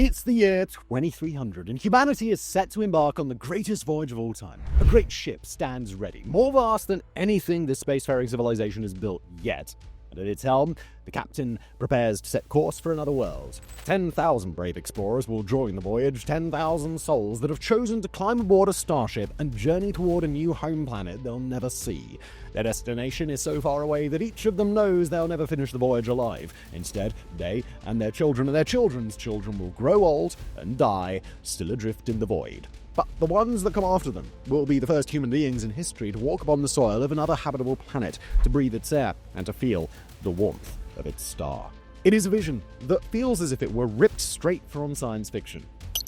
It's the year 2300, and humanity is set to embark on the greatest voyage of all time. A great ship stands ready, more vast than anything this spacefaring civilization has built yet. And at its helm, the captain prepares to set course for another world. 10,000 brave explorers will join the voyage, 10,000 souls that have chosen to climb aboard a starship and journey toward a new home planet they'll never see. Their destination is so far away that each of them knows they'll never finish the voyage alive. Instead, they and their children and their children's children will grow old and die, still adrift in the void. But the ones that come after them will be the first human beings in history to walk upon the soil of another habitable planet, to breathe its air, and to feel the warmth of its star. It is a vision that feels as if it were ripped straight from science fiction.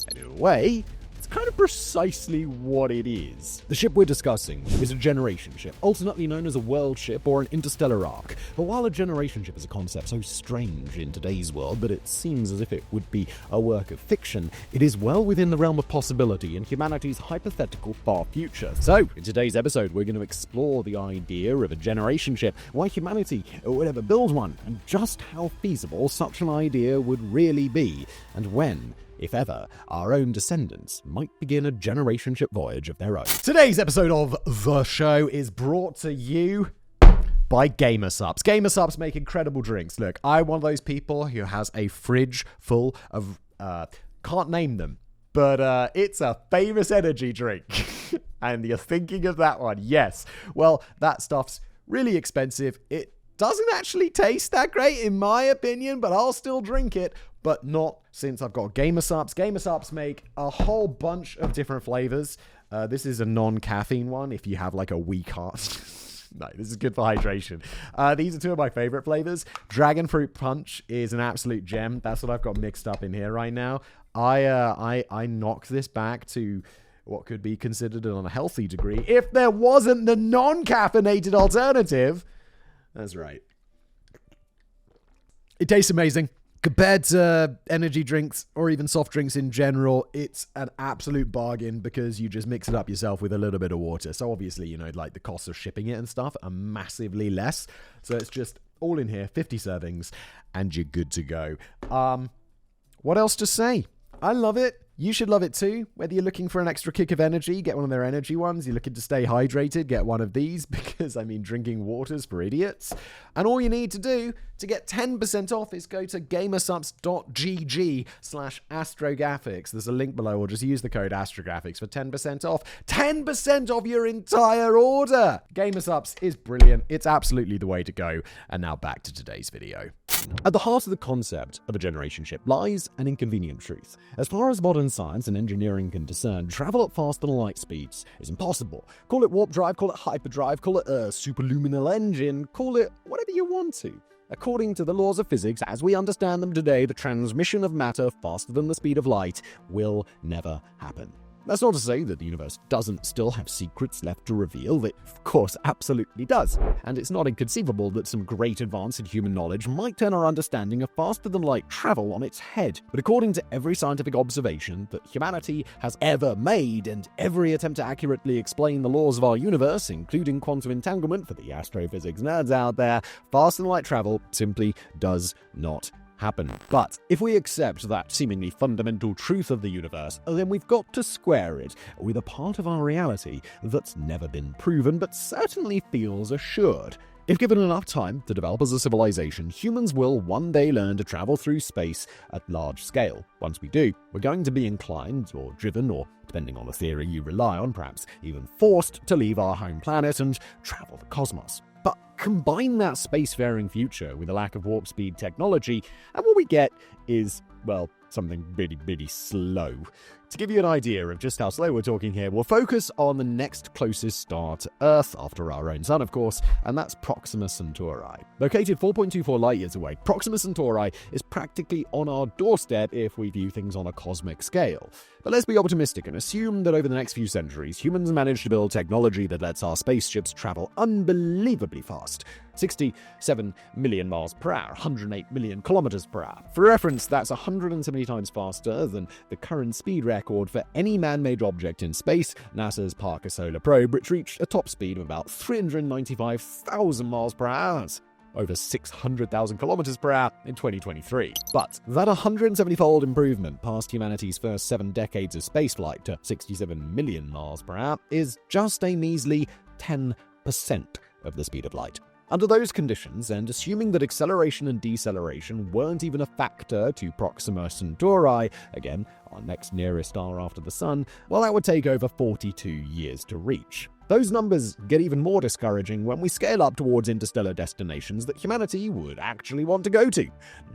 And in a way, it's kind of precisely what it is. The ship we're discussing is a generation ship, alternately known as a world ship or an interstellar arc. But while a generation ship is a concept so strange in today's world that it seems as if it would be a work of fiction, it is well within the realm of possibility in humanity's hypothetical far future. So, in today's episode, we're going to explore the idea of a generation ship, why humanity would ever build one, and just how feasible such an idea would really be, and when, if ever, our own descendants might begin a generation ship voyage of their own. Today's episode of The Show is brought to you by GamerSups. GamerSups make incredible drinks. Look, I'm one of those people who has a fridge full of, can't name them, but it's a famous energy drink. And you're thinking of that one, yes. Well, that stuff's really expensive. It doesn't actually taste that great, in my opinion, but I'll still drink it. But not since I've got GamerSups. GamerSups make a whole bunch of different flavors. This is a non-caffeine one if you have like a weak heart. No, this is good for hydration. These are two of my favorite flavors. Dragon Fruit Punch is an absolute gem. That's what I've got mixed up in here right now. I knocked this back to what could be considered an unhealthy degree if there wasn't the non-caffeinated alternative. That's right. It tastes amazing. Compared to energy drinks or even soft drinks in general, it's an absolute bargain because you just mix it up yourself with a little bit of water. So obviously, you know, like the costs of shipping it and stuff are massively less. So it's just all in here, 50 servings, and you're good to go. What else to say? I love it. You should love it too. Whether you're looking for an extra kick of energy, get one of their energy ones. You're looking to stay hydrated, get one of these because, I mean, drinking water's for idiots. And all you need to do to get 10% off is go to gamersups.gg/astrographics. There's a link below, or just use the code astrographics for 10% off. 10% off your entire order! GamerSups is brilliant. It's absolutely the way to go. And now back to today's video. At the heart of the concept of a generation ship lies an inconvenient truth. As far as modern science and engineering can discern, travel at faster than light speeds is impossible. Call it warp drive, call it hyperdrive, call it a superluminal engine, call it whatever you want to. According to the laws of physics as we understand them today, the transmission of matter faster than the speed of light will never happen. That's not to say that the universe doesn't still have secrets left to reveal. It, of course, absolutely does. And it's not inconceivable that some great advance in human knowledge might turn our understanding of faster-than-light travel on its head. But according to every scientific observation that humanity has ever made, and every attempt to accurately explain the laws of our universe, including quantum entanglement for the astrophysics nerds out there, faster-than-light travel simply does not happen. But if we accept that seemingly fundamental truth of the universe, then we've got to square it with a part of our reality that's never been proven but certainly feels assured. If given enough time to develop as a civilization, humans will one day learn to travel through space at large scale. Once we do, we're going to be inclined or driven, or depending on the theory you rely on, perhaps even forced to leave our home planet and travel the cosmos. But combine that spacefaring future with a lack of warp speed technology, and what we get is, well, something really slow. To give you an idea of just how slow we're talking here, we'll focus on the next closest star to Earth, after our own sun, of course, and that's Proxima Centauri. Located 4.24 light-years away, Proxima Centauri is practically on our doorstep if we view things on a cosmic scale. But let's be optimistic and assume that over the next few centuries, humans manage to build technology that lets our spaceships travel unbelievably fast. 67 million miles per hour, 108 million kilometers per hour. For reference, that's 170 times faster than the current speed record for any man-made object in space, NASA's Parker Solar Probe, which reached a top speed of about 395,000 miles per hour. over 600,000 kilometers per hour in 2023. But that 170-fold improvement past humanity's first 7 decades of spaceflight to 67 million miles per hour is just a measly 10% of the speed of light. Under those conditions, and assuming that acceleration and deceleration weren't even a factor to Proxima Centauri, again, our next nearest star after the Sun, well, that would take over 42 years to reach. Those numbers get even more discouraging when we scale up towards interstellar destinations that humanity would actually want to go to.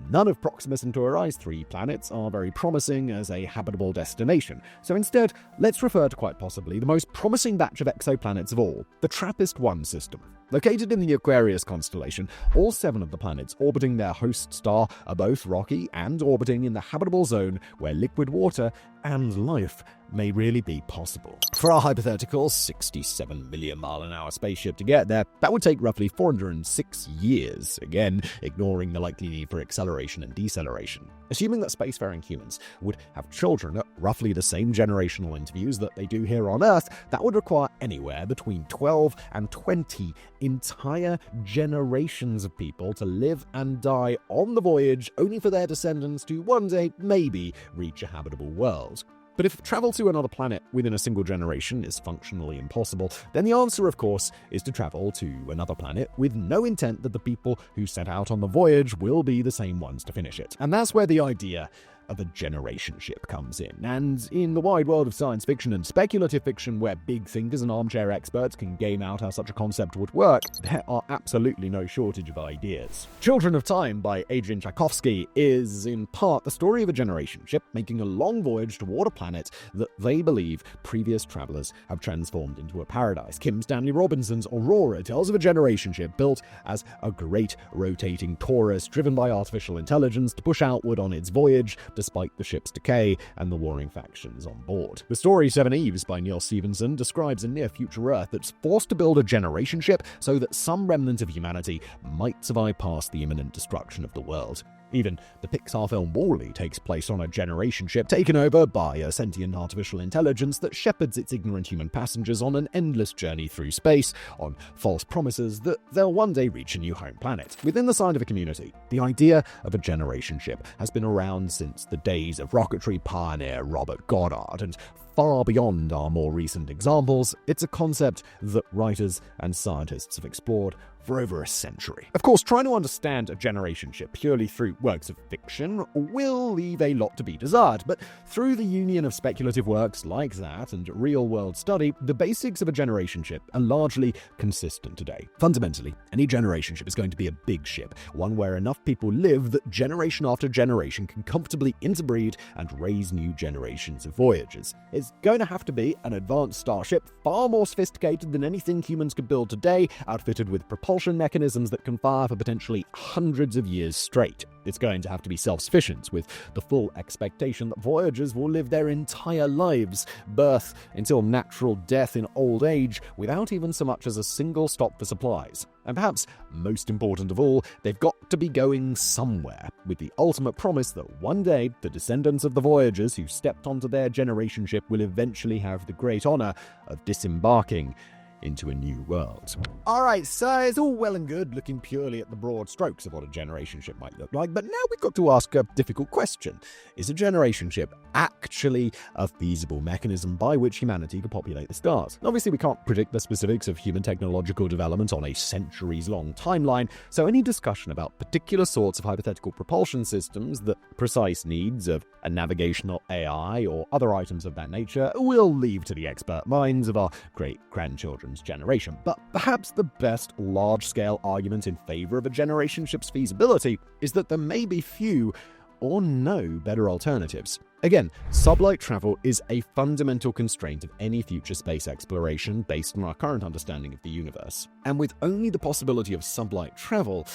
None of Proxima Centauri's 3 planets are very promising as a habitable destination, so instead, let's refer to quite possibly the most promising batch of exoplanets of all, the TRAPPIST-1 system. Located in the Aquarius constellation, all 7 of the planets orbiting their host star are both rocky and orbiting in the habitable zone where liquid water and life may really be possible. For our hypothetical 67 million mile an hour spaceship to get there, that would take roughly 406 years, again, ignoring the likely need for acceleration and deceleration. Assuming that spacefaring humans would have children at roughly the same generational interviews that they do here on Earth, that would require anywhere between 12 and 20 entire generations of people to live and die on the voyage, only for their descendants to one day maybe reach a habitable world. But if travel to another planet within a single generation is functionally impossible, then the answer, of course, is to travel to another planet with no intent that the people who set out on the voyage will be the same ones to finish it. And that's where the idea of a generation ship comes in. And in the wide world of science fiction and speculative fiction, where big thinkers and armchair experts can game out how such a concept would work, there are absolutely no shortage of ideas. Children of Time by Adrian Tchaikovsky is, in part, the story of a generation ship making a long voyage toward a planet that they believe previous travelers have transformed into a paradise. Kim Stanley Robinson's Aurora tells of a generation ship built as a great rotating torus driven by artificial intelligence to push outward on its voyage, despite the ship's decay and the warring factions on board. The story Seven Eves by Neil Stephenson describes a near-future Earth that's forced to build a generation ship so that some remnant of humanity might survive past the imminent destruction of the world. Even the Pixar film Wall-E takes place on a generation ship taken over by a sentient artificial intelligence that shepherds its ignorant human passengers on an endless journey through space on false promises that they'll one day reach a new home planet. Within the scientific community, the idea of a generation ship has been around since the days of rocketry pioneer Robert Goddard, and far beyond our more recent examples, it's a concept that writers and scientists have explored for over a century. Of course, trying to understand a generation ship purely through works of fiction will leave a lot to be desired, but through the union of speculative works like that and real-world study, the basics of a generation ship are largely consistent today. Fundamentally, any generation ship is going to be a big ship, one where enough people live that generation after generation can comfortably interbreed and raise new generations of voyagers. It's going to have to be an advanced starship, far more sophisticated than anything humans could build today, outfitted with propulsion mechanisms that can fire for potentially hundreds of years straight. It's going to have to be self-sufficient, with the full expectation that voyagers will live their entire lives, birth until natural death in old age, without even so much as a single stop for supplies. And perhaps most important of all, they've got to be going somewhere, with the ultimate promise that one day the descendants of the voyagers who stepped onto their generation ship will eventually have the great honor of disembarking into a new world. Alright, so it's all well and good looking purely at the broad strokes of what a generation ship might look like, but now we've got to ask a difficult question. Is a generation ship actually a feasible mechanism by which humanity could populate the stars? Obviously, we can't predict the specifics of human technological development on a centuries-long timeline, so any discussion about particular sorts of hypothetical propulsion systems, the precise needs of a navigational AI or other items of that nature, will leave to the expert minds of our great-grandchildren's generation. But perhaps the best large-scale argument in favor of a generation ship's feasibility is that there may be few or no better alternatives. Again, sublight travel is a fundamental constraint of any future space exploration based on our current understanding of the universe. And with only the possibility of sublight travel,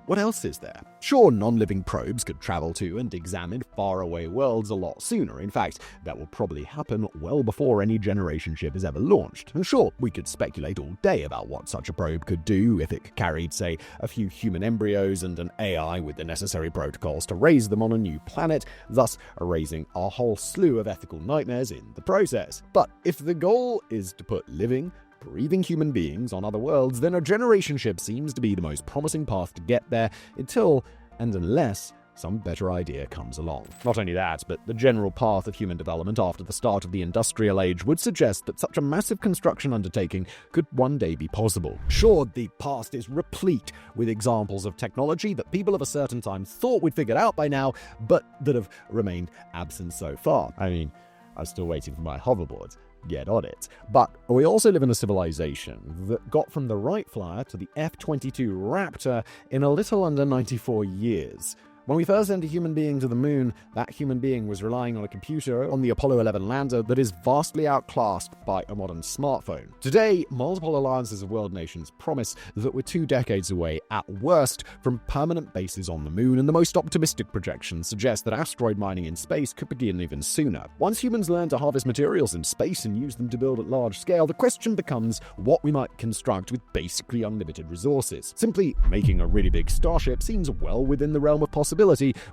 what else is there? Sure, non-living probes could travel to and examine faraway worlds a lot sooner. In fact, that will probably happen well before any generation ship is ever launched. And sure, we could speculate all day about what such a probe could do if it carried, say, a few human embryos and an AI with the necessary protocols to raise them on a new planet, thus erasing a whole slew of ethical nightmares in the process. But if the goal is to put living, breathing human beings on other worlds, then a generation ship seems to be the most promising path to get there until and unless some better idea comes along. Not only that, but the general path of human development after the start of the industrial age would suggest that such a massive construction undertaking could one day be possible. Sure, the past is replete with examples of technology that people of a certain time thought we'd figured out by now, but that have remained absent so far. I mean, I'm still waiting for my hoverboard. Get on it. But we also live in a civilization that got from the Wright Flyer to the F-22 Raptor in a little under 94 years. When we first sent a human being to the moon, that human being was relying on a computer on the Apollo 11 lander that is vastly outclassed by a modern smartphone. Today, multiple alliances of world nations promise that we're 2 decades away, at worst, from permanent bases on the moon, and the most optimistic projections suggest that asteroid mining in space could begin even sooner. Once humans learn to harvest materials in space and use them to build at large scale, the question becomes what we might construct with basically unlimited resources. Simply making a really big starship seems well within the realm of possibility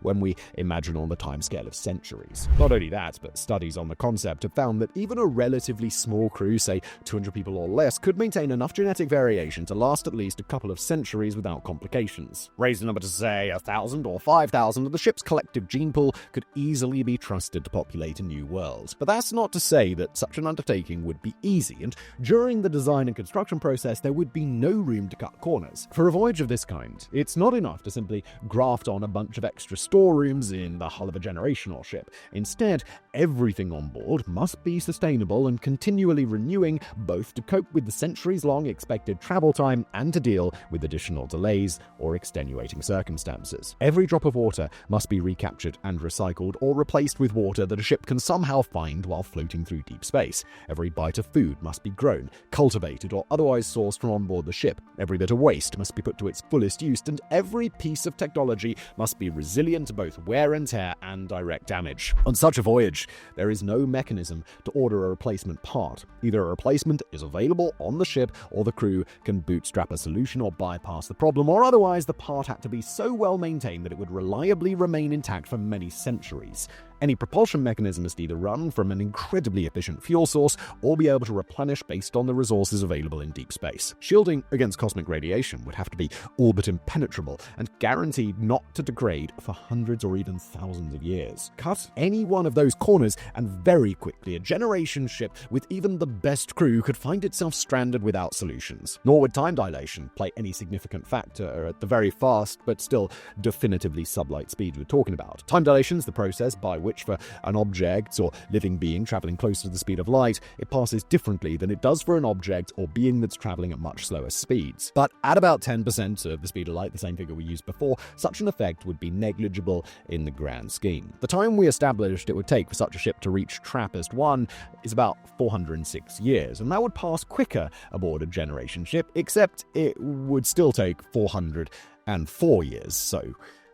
when we imagine on the timescale of centuries. Not only that, but studies on the concept have found that even a relatively small crew, say 200 people or less, could maintain enough genetic variation to last at least a couple of centuries without complications. Raise the number to say 1,000 or 5,000, and the ship's collective gene pool could easily be trusted to populate a new world. But that's not to say that such an undertaking would be easy, and during the design and construction process there would be no room to cut corners. For a voyage of this kind, it's not enough to simply graft on a bunch of extra storerooms in the hull of a generational ship. Instead, everything on board must be sustainable and continually renewing, both to cope with the centuries-long expected travel time and to deal with additional delays or extenuating circumstances. Every drop of water must be recaptured and recycled or replaced with water that a ship can somehow find while floating through deep space. Every bite of food must be grown, cultivated, or otherwise sourced from on board the ship. Every bit of waste must be put to its fullest use, and every piece of technology must be resilient to both wear and tear and direct damage. On such a voyage, there is no mechanism to order a replacement part. Either a replacement is available on the ship, or the crew can bootstrap a solution or bypass the problem, or otherwise the part had to be so well maintained that it would reliably remain intact for many centuries. Any propulsion mechanism must either run from an incredibly efficient fuel source or be able to replenish based on the resources available in deep space. Shielding against cosmic radiation would have to be all but impenetrable and guaranteed not to degrade for hundreds or even thousands of years. Cut any one of those corners and very quickly a generation ship with even the best crew could find itself stranded without solutions. Nor would time dilation play any significant factor at the very fast but still definitively sublight speed we're talking about. Time dilation is the process by which for an object or living being traveling close to the speed of light, it passes differently than it does for an object or being that's traveling at much slower speeds. But at about 10% of the speed of light, the same figure we used before, such an effect would be negligible in the grand scheme. The time we established it would take for such a ship to reach TRAPPIST-1 is about 406 years, and that would pass quicker aboard a generation ship, except it would still take 404 years, so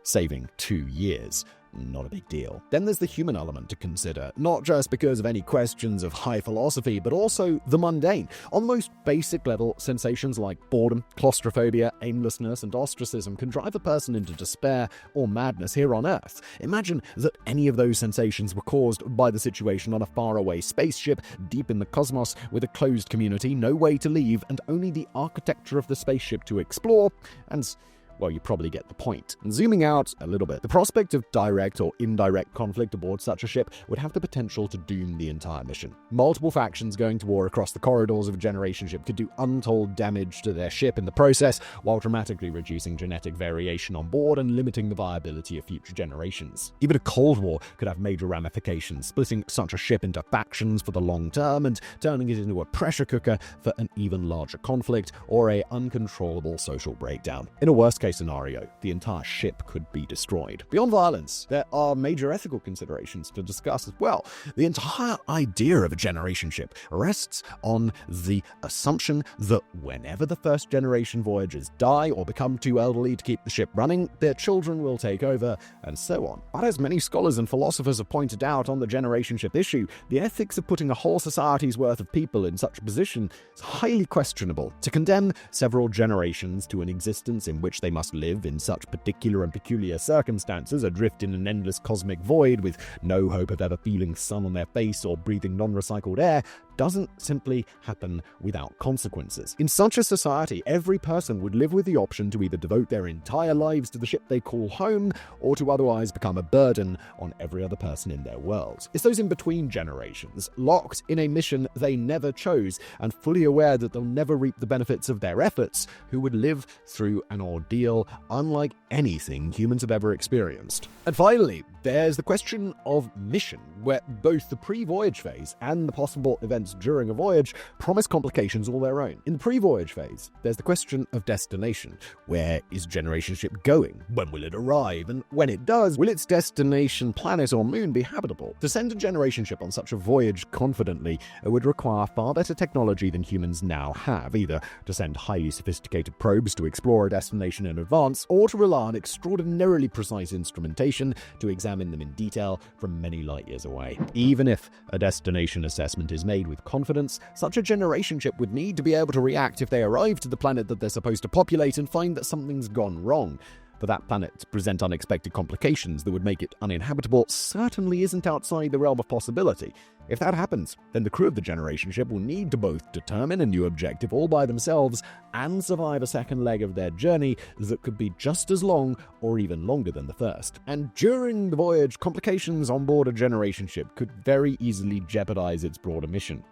saving 2 years. Not a big deal. Then there's the human element to consider, not just because of any questions of high philosophy, but also the mundane. On the most basic level, sensations like boredom, claustrophobia, aimlessness, and ostracism can drive a person into despair or madness here on Earth. Imagine that any of those sensations were caused by the situation on a faraway spaceship deep in the cosmos with a closed community, no way to leave, and only the architecture of the spaceship to explore, and well, you probably get the point. And zooming out a little bit, the prospect of direct or indirect conflict aboard such a ship would have the potential to doom the entire mission. Multiple factions going to war across the corridors of a generation ship could do untold damage to their ship in the process, while dramatically reducing genetic variation on board and limiting the viability of future generations. Even a Cold War could have major ramifications, splitting such a ship into factions for the long term and turning it into a pressure cooker for an even larger conflict or a uncontrollable social breakdown. In a worst-case scenario, the entire ship could be destroyed. Beyond violence, there are major ethical considerations to discuss as well. The entire idea of a generation ship rests on the assumption that whenever the first generation voyagers die or become too elderly to keep the ship running, their children will take over, and so on. But as many scholars and philosophers have pointed out on the generation ship issue, the ethics of putting a whole society's worth of people in such a position is highly questionable. To condemn several generations to an existence in which they must live in such particular and peculiar circumstances, adrift in an endless cosmic void with no hope of ever feeling sun on their face or breathing non-recycled air, doesn't simply happen without consequences. In such a society, every person would live with the option to either devote their entire lives to the ship they call home, or to otherwise become a burden on every other person in their world. It's those in-between generations, locked in a mission they never chose, and fully aware that they'll never reap the benefits of their efforts, who would live through an ordeal unlike anything humans have ever experienced. And finally, there's the question of mission, where both the pre-voyage phase and the possible events during a voyage promise complications all their own. In the pre-voyage phase, there's the question of destination. Where is a generation ship going? When will it arrive? And when it does, will its destination planet or moon be habitable? To send a generation ship on such a voyage confidently would require far better technology than humans now have, either to send highly sophisticated probes to explore a destination in advance, or to rely on extraordinarily precise instrumentation to examine them in detail from many light years away. Even if a destination assessment is made with confidence, such a generation ship would need to be able to react if they arrive to the planet that they're supposed to populate and find that something's gone wrong. For that planet to present unexpected complications that would make it uninhabitable certainly isn't outside the realm of possibility. If that happens, then the crew of the generation ship will need to both determine a new objective all by themselves and survive a second leg of their journey that could be just as long or even longer than the first. And during the voyage, complications on board a generation ship could very easily jeopardize its broader mission.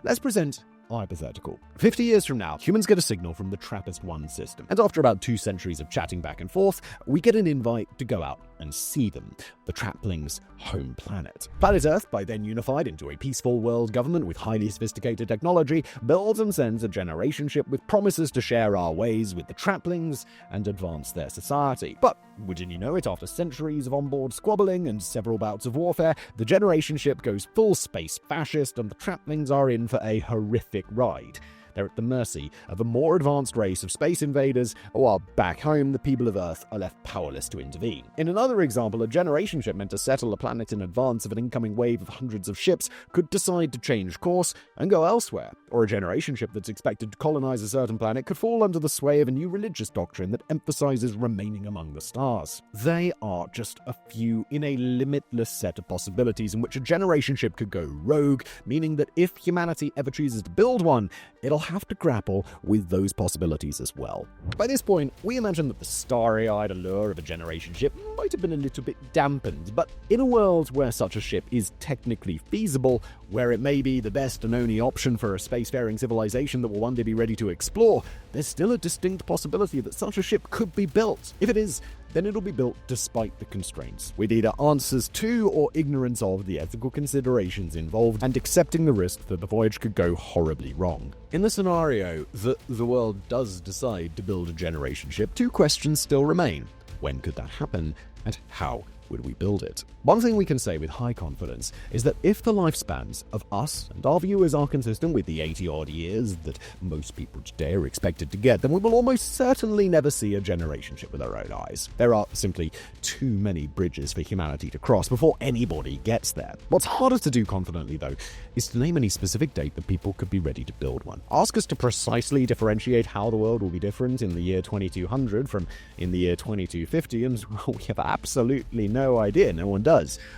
Let's present hypothetical. 50 years from now, humans get a signal from the TRAPPIST-1 system, and after about 2 centuries of chatting back and forth, we get an invite to go out and see them, the Traplings' home planet. Planet Earth, by then unified into a peaceful world government with highly sophisticated technology, builds and sends a generation ship with promises to share our ways with the Traplings and advance their society. But wouldn't you know it, after centuries of onboard squabbling and several bouts of warfare, the generation ship goes full space fascist and the Traplings are in for a horrific ride. They're at the mercy of a more advanced race of space invaders, while back home, the people of Earth are left powerless to intervene. In another example, a generation ship meant to settle a planet in advance of an incoming wave of hundreds of ships could decide to change course and go elsewhere. Or a generation ship that's expected to colonize a certain planet could fall under the sway of a new religious doctrine that emphasizes remaining among the stars. They are just a few in a limitless set of possibilities in which a generation ship could go rogue, meaning that if humanity ever chooses to build one, it'll have to grapple with those possibilities as well. By this point, we imagine that the starry-eyed allure of a generation ship might have been a little bit dampened, but in a world where such a ship is technically feasible, where it may be the best and only option for a spacefaring civilization that will one day be ready to explore, there's still a distinct possibility that such a ship could be built. If it is, then it'll be built despite the constraints, with either answers to or ignorance of the ethical considerations involved, and accepting the risk that the voyage could go horribly wrong. In the scenario that the world does decide to build a generation ship, 2 questions still remain. When could that happen, and how would we build it? One thing we can say with high confidence is that if the lifespans of us and our viewers are consistent with the 80-odd years that most people today are expected to get, then we will almost certainly never see a generation ship with our own eyes. There are simply too many bridges for humanity to cross before anybody gets there. What's harder to do confidently, though, is to name any specific date that people could be ready to build one. Ask us to precisely differentiate how the world will be different in the year 2200 from in the year 2250, and we have absolutely no idea. No one does.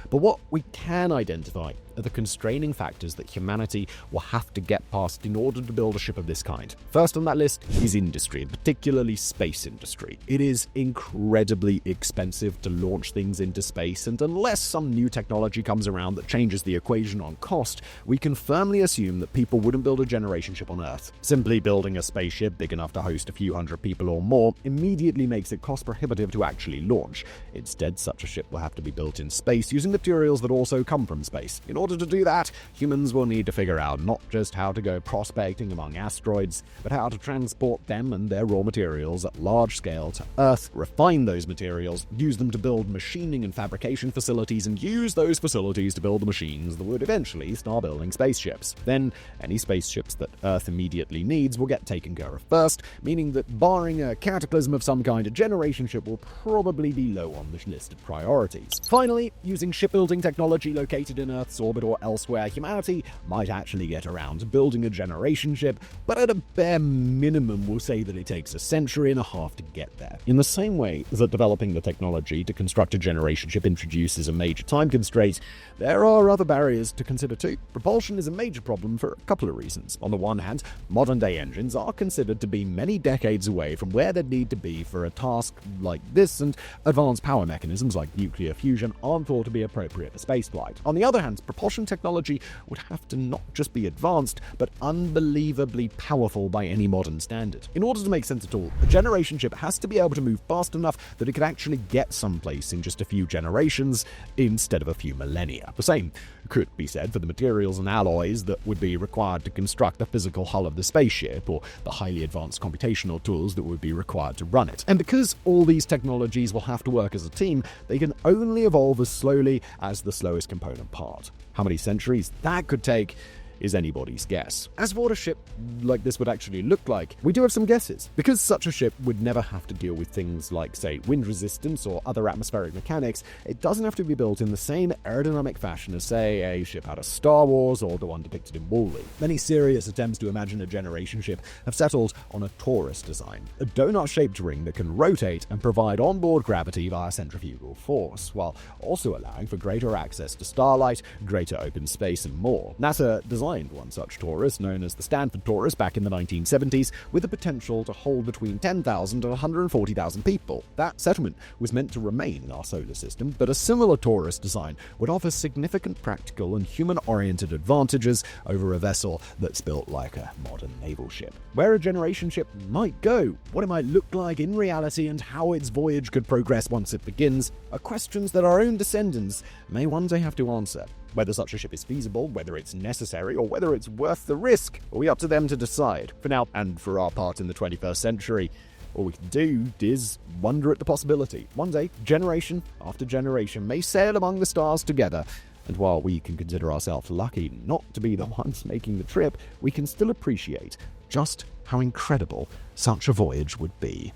But what we can identify are the constraining factors that humanity will have to get past in order to build a ship of this kind. First on that list is industry, and particularly space industry. It is incredibly expensive to launch things into space, and unless some new technology comes around that changes the equation on cost, we can firmly assume that people wouldn't build a generation ship on Earth. Simply building a spaceship big enough to host a few hundred people or more immediately makes it cost prohibitive to actually launch. Instead, such a ship will have to be built in space using materials that also come from space. In order to do that, humans will need to figure out not just how to go prospecting among asteroids, but how to transport them and their raw materials at large scale to Earth, refine those materials, use them to build machining and fabrication facilities, and use those facilities to build the machines that would eventually start building spaceships. Then, any spaceships that Earth immediately needs will get taken care of first, meaning that barring a cataclysm of some kind, a generation ship will probably be low on the list of priorities. priorities. Finally, using shipbuilding technology located in Earth's orbit or elsewhere, humanity might actually get around to building a generation ship, but at a bare minimum we'll say that it takes a century and a half to get there. In the same way that developing the technology to construct a generation ship introduces a major time constraint, there are other barriers to consider too. Propulsion is a major problem for a couple of reasons. On the one hand, modern-day engines are considered to be many decades away from where they'd need to be for a task like this, and advanced power mechanisms like nuclear fusion aren't thought to be appropriate for spaceflight. On the other hand, propulsion technology would have to not just be advanced, but unbelievably powerful by any modern standard. In order to make sense at all, a generation ship has to be able to move fast enough that it could actually get someplace in just a few generations instead of a few millennia. The same could be said for the materials and alloys that would be required to construct the physical hull of the spaceship, or the highly advanced computational tools that would be required to run it. And because all these technologies will have to work as a team, they can only evolve as slowly as the slowest component part. How many centuries that could take is anybody's guess. As for what a ship like this would actually look like, we do have some guesses. Because such a ship would never have to deal with things like, say, wind resistance or other atmospheric mechanics, it doesn't have to be built in the same aerodynamic fashion as, say, a ship out of Star Wars or the one depicted in Wall-E. Many serious attempts to imagine a generation ship have settled on a torus design, a donut-shaped ring that can rotate and provide onboard gravity via centrifugal force, while also allowing for greater access to starlight, greater open space, and more. NASA designed one such torus, known as the Stanford Torus, back in the 1970s, with the potential to hold between 10,000 and 140,000 people. That settlement was meant to remain in our solar system, but a similar torus design would offer significant practical and human-oriented advantages over a vessel that's built like a modern naval ship. Where a generation ship might go, what it might look like in reality, and how its voyage could progress once it begins, are questions that our own descendants may one day have to answer. Whether such a ship is feasible, whether it's necessary, or whether it's worth the risk, will be up to them to decide. For now, and for our part in the 21st century, all we can do is wonder at the possibility. One day, generation after generation may sail among the stars together, and while we can consider ourselves lucky not to be the ones making the trip, we can still appreciate just how incredible such a voyage would be.